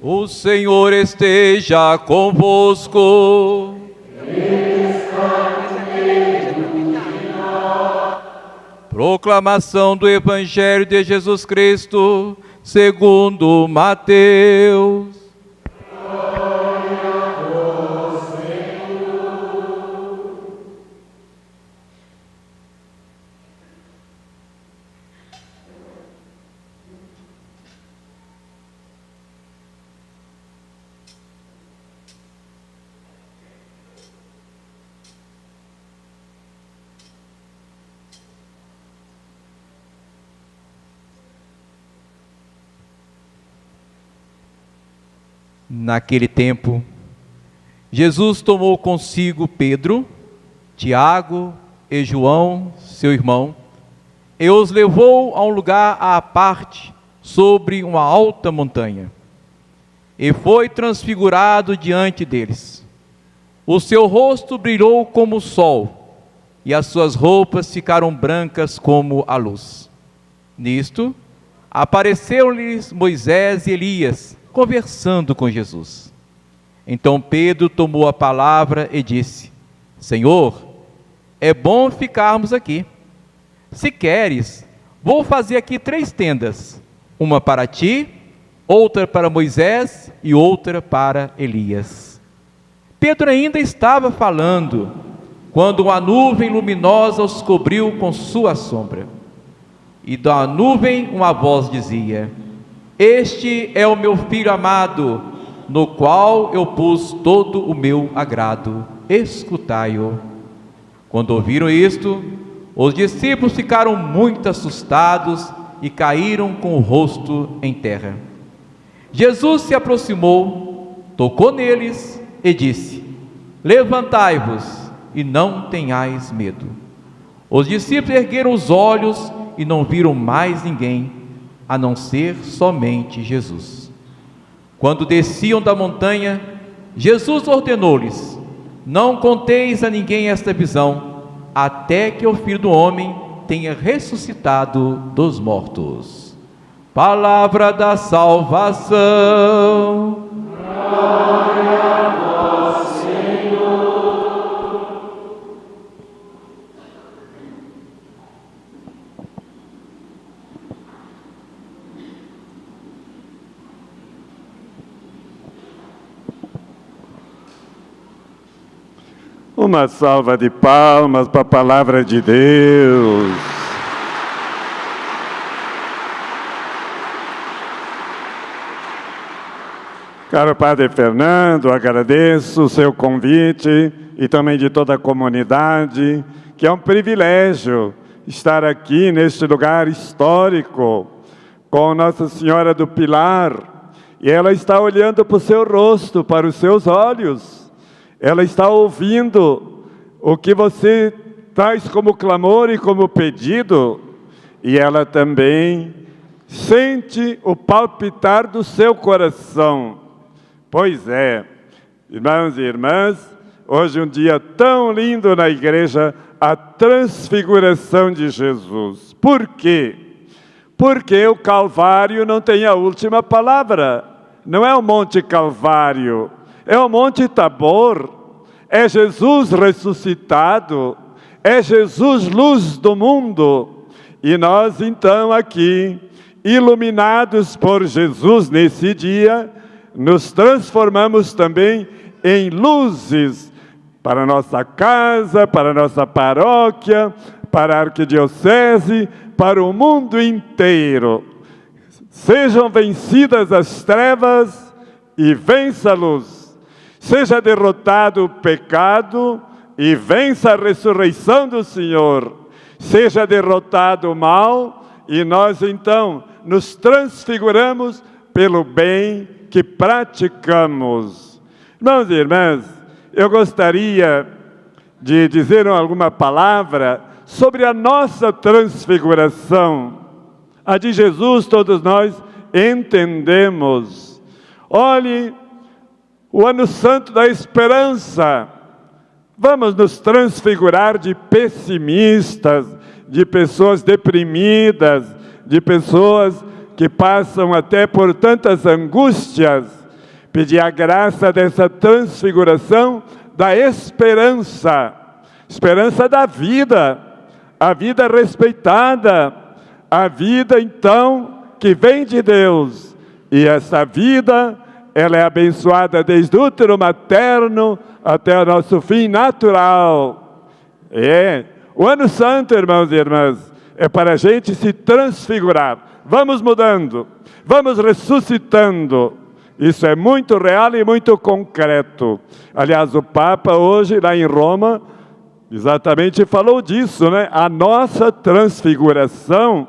O Senhor esteja convosco. Proclamação do Evangelho de Jesus Cristo, segundo Mateus. Naquele tempo, Jesus tomou consigo Pedro, Tiago e João, seu irmão, e os levou a um lugar à parte, sobre uma alta montanha, e foi transfigurado diante deles. O seu rosto brilhou como o sol, e as suas roupas ficaram brancas como a luz. Nisto, apareceram-lhes Moisés e Elias, conversando com Jesus. Então Pedro tomou a palavra e disse: Senhor, é bom ficarmos aqui. Se queres, vou fazer aqui 3 tendas, uma para ti, outra para Moisés e outra para Elias. Pedro ainda estava falando, quando uma nuvem luminosa os cobriu com sua sombra. E da nuvem uma voz dizia: Este é o meu Filho amado, no qual eu pus todo o meu agrado. Escutai-o. Quando ouviram isto, os discípulos ficaram muito assustados e caíram com o rosto em terra. Jesus se aproximou, tocou neles e disse: Levantai-vos e não tenhais medo. Os discípulos ergueram os olhos e não viram mais ninguém, a não ser somente Jesus. Quando desciam da montanha, Jesus ordenou-lhes: Não conteis a ninguém esta visão, até que o Filho do Homem tenha ressuscitado dos mortos. Palavra da salvação. Glória a vós, Senhor. Uma salva de palmas para a palavra de Deus. Caro Padre Fernando, agradeço o seu convite e também de toda a comunidade, que é um privilégio estar aqui neste lugar histórico com Nossa Senhora do Pilar, e ela está olhando para o seu rosto, para os seus olhos. Ela está ouvindo o que você traz como clamor e como pedido, e ela também sente o palpitar do seu coração. Pois é, irmãos e irmãs, hoje um dia tão lindo na igreja, a transfiguração de Jesus. Por quê? Porque o Calvário não tem a última palavra. Não é o Monte Calvário, é o Monte Tabor, é Jesus ressuscitado, é Jesus luz do mundo. E nós então aqui, iluminados por Jesus nesse dia, nos transformamos também em luzes para a nossa casa, para a nossa paróquia, para a arquidiocese, para o mundo inteiro. Sejam vencidas as trevas e vença a luz. Seja derrotado o pecado e vença a ressurreição do Senhor. Seja derrotado o mal e nós então nos transfiguramos pelo bem que praticamos. Irmãos e irmãs, eu gostaria de dizer alguma palavra sobre a nossa transfiguração. A de Jesus todos nós entendemos. Olhe, o Ano Santo da Esperança. Vamos nos transfigurar de pessimistas, de pessoas deprimidas, de pessoas que passam até por tantas angústias, pedir a graça dessa transfiguração da esperança, esperança da vida, a vida respeitada, a vida então que vem de Deus. E essa vida, ela é abençoada desde o útero materno até o nosso fim natural. O Ano Santo, irmãos e irmãs, é para a gente se transfigurar. Vamos mudando, vamos ressuscitando. Isso é muito real e muito concreto. Aliás, o Papa hoje, lá em Roma, exatamente falou disso, né? A nossa transfiguração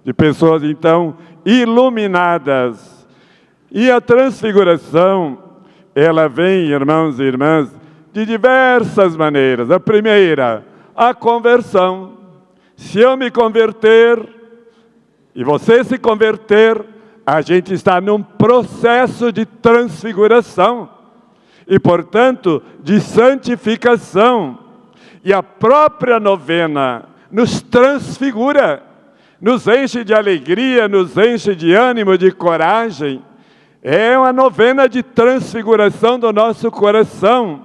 de pessoas, então, iluminadas. E a transfiguração, ela vem, irmãos e irmãs, de diversas maneiras. A primeira, a conversão. Se eu me converter e você se converter, a gente está num processo de transfiguração e, portanto, de santificação. E a própria novena nos transfigura, nos enche de alegria, nos enche de ânimo, de coragem. É uma novena de transfiguração do nosso coração.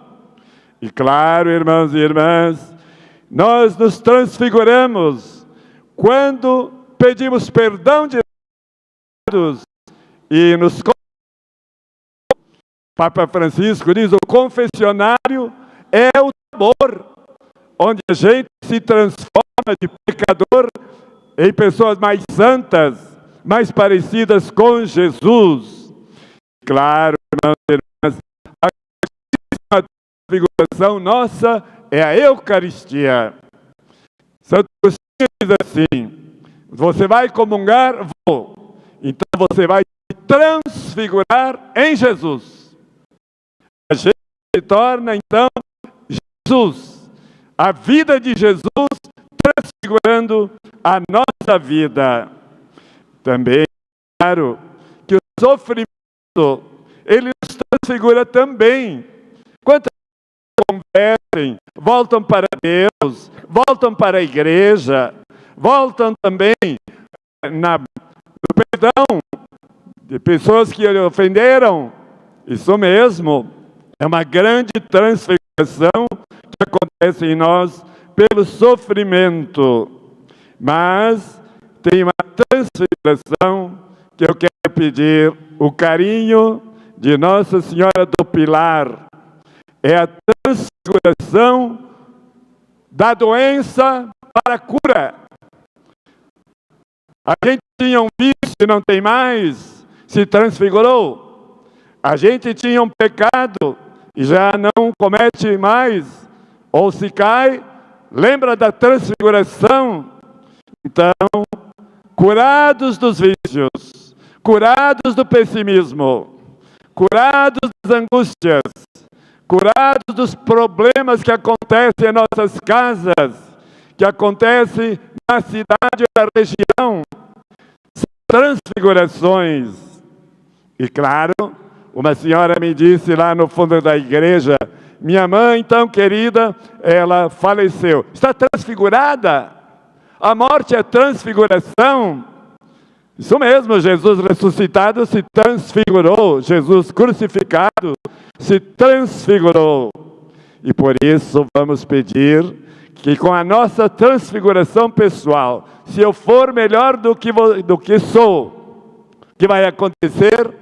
E claro, irmãos e irmãs, nós nos transfiguramos quando pedimos perdão de pecados e nos... Papa Francisco diz, o confessionário é o tabor, onde a gente se transforma de pecador em pessoas mais santas, mais parecidas com Jesus. Claro, irmãos e irmãs, a transfiguração nossa é a Eucaristia. Santo Agostinho diz assim, você vai comungar? Vou. Então você vai se transfigurar em Jesus. A gente se torna, então, Jesus. A vida de Jesus transfigurando a nossa vida. Também, claro, que o sofrimento, ele nos transfigura também. Quantas pessoas convertem, voltam para Deus, voltam para a igreja, voltam também no perdão de pessoas que lhe ofenderam. Isso mesmo, é uma grande transfiguração que acontece em nós pelo sofrimento. Mas tem uma transfiguração que eu quero pedir o carinho de Nossa Senhora do Pilar. É a transfiguração da doença para a cura. A gente tinha um vício e não tem mais, se transfigurou. A gente tinha um pecado e já não comete mais, ou se cai, lembra da transfiguração. Então, curados dos vícios, curados do pessimismo, curados das angústias, curados dos problemas que acontecem em nossas casas, que acontecem na cidade ou na região, transfigurações. E claro, uma senhora me disse lá no fundo da igreja, minha mãe tão querida, ela faleceu. Está transfigurada? A morte é transfiguração? Isso mesmo, Jesus ressuscitado se transfigurou, Jesus crucificado se transfigurou. E por isso vamos pedir que com a nossa transfiguração pessoal, se eu for melhor do que sou, o que vai acontecer?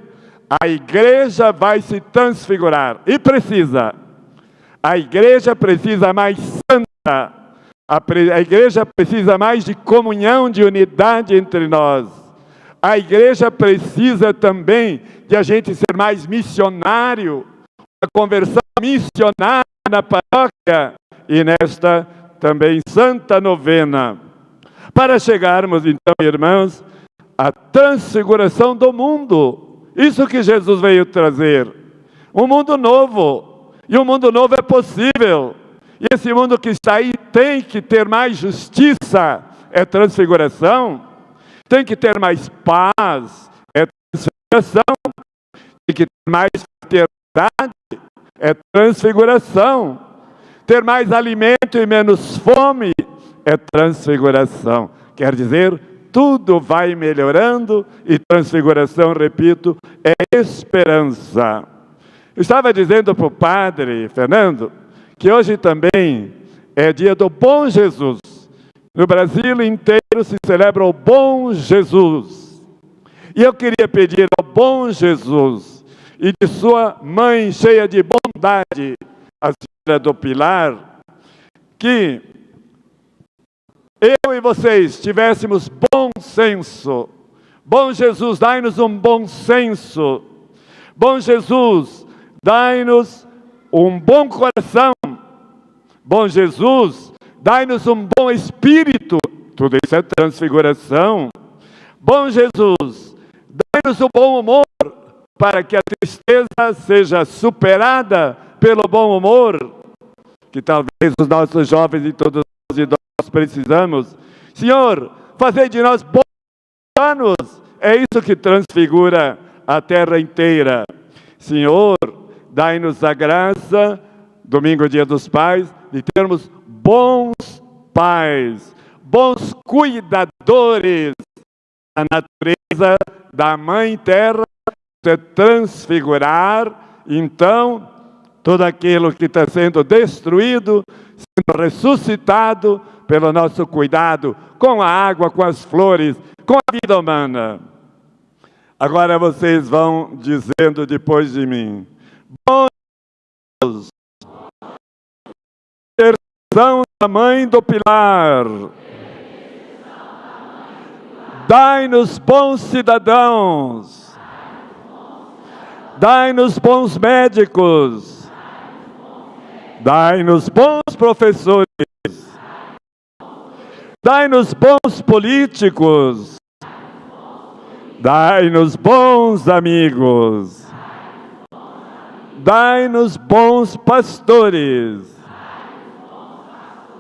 A igreja vai se transfigurar. E precisa. A igreja precisa mais santa. A igreja precisa mais de comunhão, de unidade entre nós. A igreja precisa também de a gente ser mais missionário, a conversão missionária na paróquia e nesta também santa novena. Para chegarmos então, irmãos, à transfiguração do mundo. Isso que Jesus veio trazer. Um mundo novo. E um mundo novo é possível. E esse mundo que está aí tem que ter mais justiça. É transfiguração. Tem que ter mais paz. É transfiguração. Tem que ter mais fraternidade. É transfiguração. Ter mais alimento e menos fome é transfiguração. Quer dizer, tudo vai melhorando e transfiguração, repito, é esperança. Eu estava dizendo para o padre Fernando que hoje também é dia do Bom Jesus. No Brasil inteiro se celebra o Bom Jesus. E eu queria pedir ao Bom Jesus e de sua mãe cheia de bondade, a Senhora do Pilar, que eu e vocês tivéssemos bom senso. Bom Jesus, dai-nos um bom senso. Bom Jesus, dai-nos um bom coração. Bom Jesus, dai-nos um bom espírito. Tudo isso é transfiguração. Bom Jesus, dai-nos um bom humor, para que a tristeza seja superada pelo bom humor, que talvez os nossos jovens e todos os idosos precisamos. Senhor, fazei de nós bons anos. É isso que transfigura a terra inteira. Senhor, dai-nos a graça, domingo, dia dos pais, de termos bons pais, bons cuidadores da natureza, da Mãe Terra, de transfigurar, então, tudo aquilo que está sendo destruído, sendo ressuscitado pelo nosso cuidado com a água, com as flores, com a vida humana. Agora vocês vão dizendo depois de mim: bom Deus, intercessão da Mãe do Pilar, dai-nos bons cidadãos, dai-nos bons médicos, dai-nos bons professores, dai-nos bons políticos, dai-nos bons amigos, dai-nos bons pastores.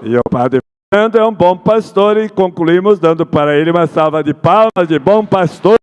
E o padre Fernando é um bom pastor e concluímos dando para ele uma salva de palmas de bom pastor.